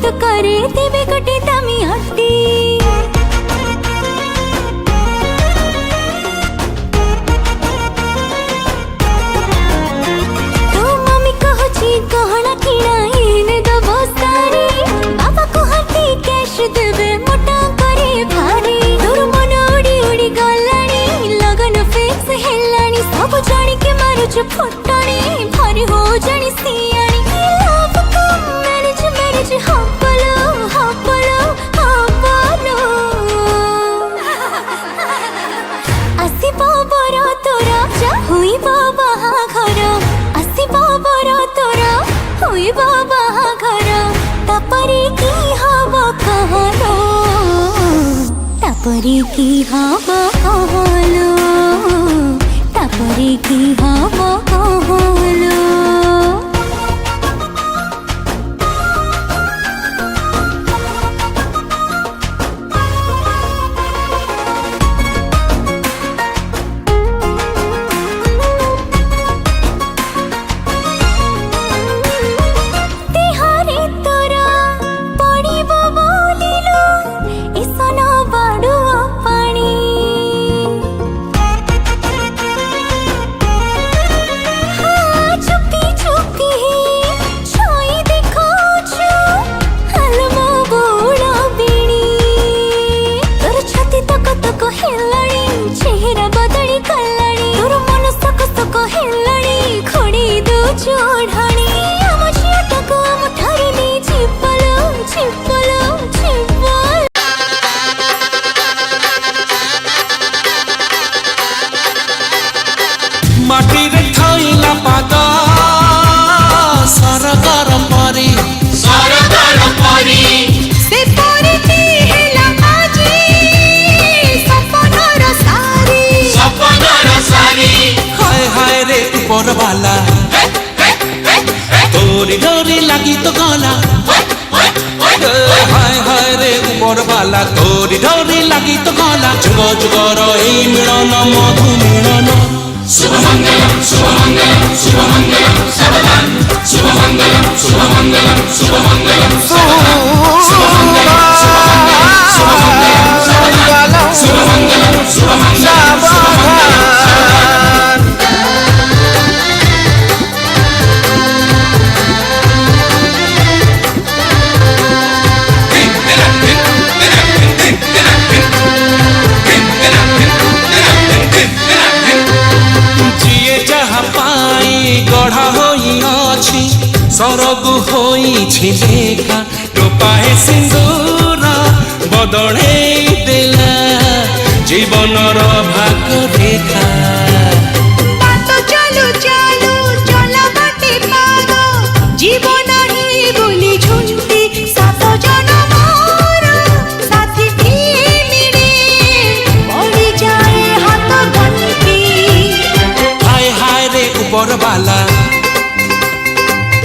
तो करे देवे गोटे दामी हट्टी तो मम्मी कहची गहना किणा इने दब सारी बाबा कहती कैश देवे मोटा करे भारी तोर मन उड़ी उड़ी गलानी लगन फिक्स हेलानी सब जानी के मारुच फटानी भारी हो जानी सियानी लव को मैरिज मैरिज हब्बलो हब्बलो हब्बलो आसिबो बरो तोरा जा हुइबो बाहाघर आसिबो बरो तोरा हुइबो बाहाघर तापरे की हबो कहलो तापरे की हबो कहलो तापरे की हबो कहलो माटी रे थैला पाता सरकार परी से परिती हेला आजी सपनर सारी हाय हाय रे ऊपर वाला तोरी डोरी लगी तो गला हाय हाय रे ऊपर वाला तोरी डोरी लगी तो गला जुग जुगर एई मिलन मधु मिलन शुभमंगलम शुभमंगलम शुभमंगलम सबदान शुभमंगलम शुभमंगलम शुभमंगलम शुभमंगलम शुभमंगलम सबदान शुभमंगलम शुभमंगलम गढ़ा होई अछि सरगु होई छिलेखा टोपाए सिंदूर बदले देला जीवनर भाग रेखा बात चलू चलू चला बाटे पागो जीवन ही बोली झुंती सात जनमर साथी मिले पड़ी जाए हाथ घंटी हाय हाय रे ऊपर वाला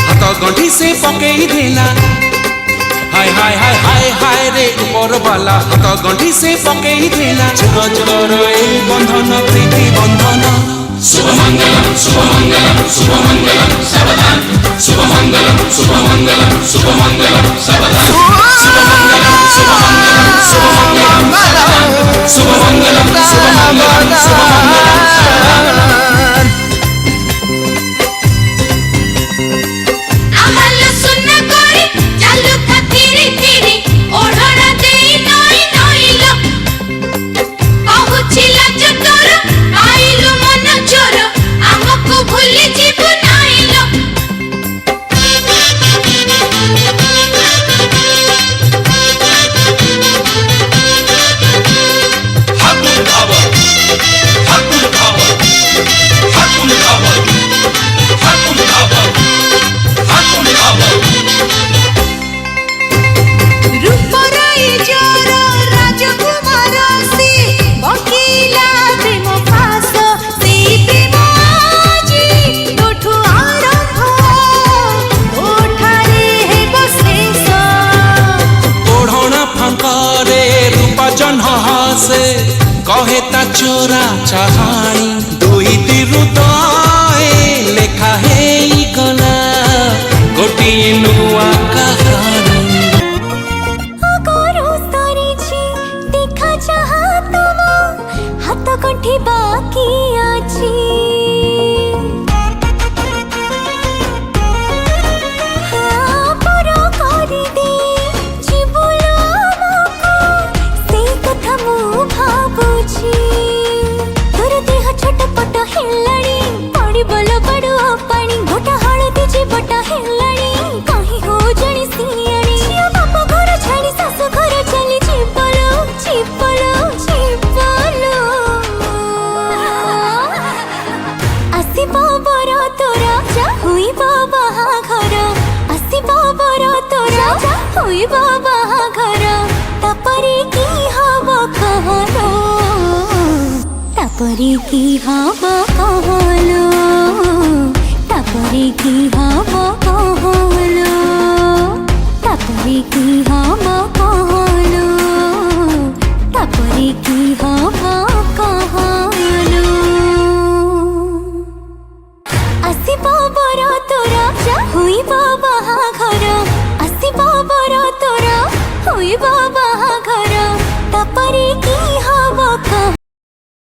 हाथ गंठी से पकई देला हाय हाय हाय हाय हाय रे ऊपर वाला हाथ गंठी से पकई देला जुग जुगर ए बंधन प्रीति बंधन शुभमंगलम शुभमंगलम शुभमंगलम सबदान शुभमंगलम शुभमंगलम शुभमंगलम सबदान शुभमंगलम शुभमंगलम शुभमंगलम शुभमंगलम शुभमंगलम शुभमंगलम कहे ता चोरा चाहानी दुई हृदय लेखा है गला गोटी नुआ कहानी। बाकी अछि हाँ पूरा करी दे जीवलो मको से कथा मु भाबुछि तोर देह छटपट हेलाणी पड़ी बोल बड़ो पानी गोटा हळदी जीवटा हेलाणी कहीं हो जणी सियाणी झियो बाप घर छाड़ी सासु घर चली जीवलो जीवलो जीवलो आसिबो बर तोरा जा हुइबो बाहाघर आसिबो बर तोरा जा हुइबो बाहाघर तापरे की हब कहलो तापरे की हब कहलो तापरे की हब कहलो तापरे की हब कहलो तापरे की हब कहलो आसिबो बर तोरा जा हुइबो बाहाघर आसिबो बर तोरा हुइबो बाहाघर तापरे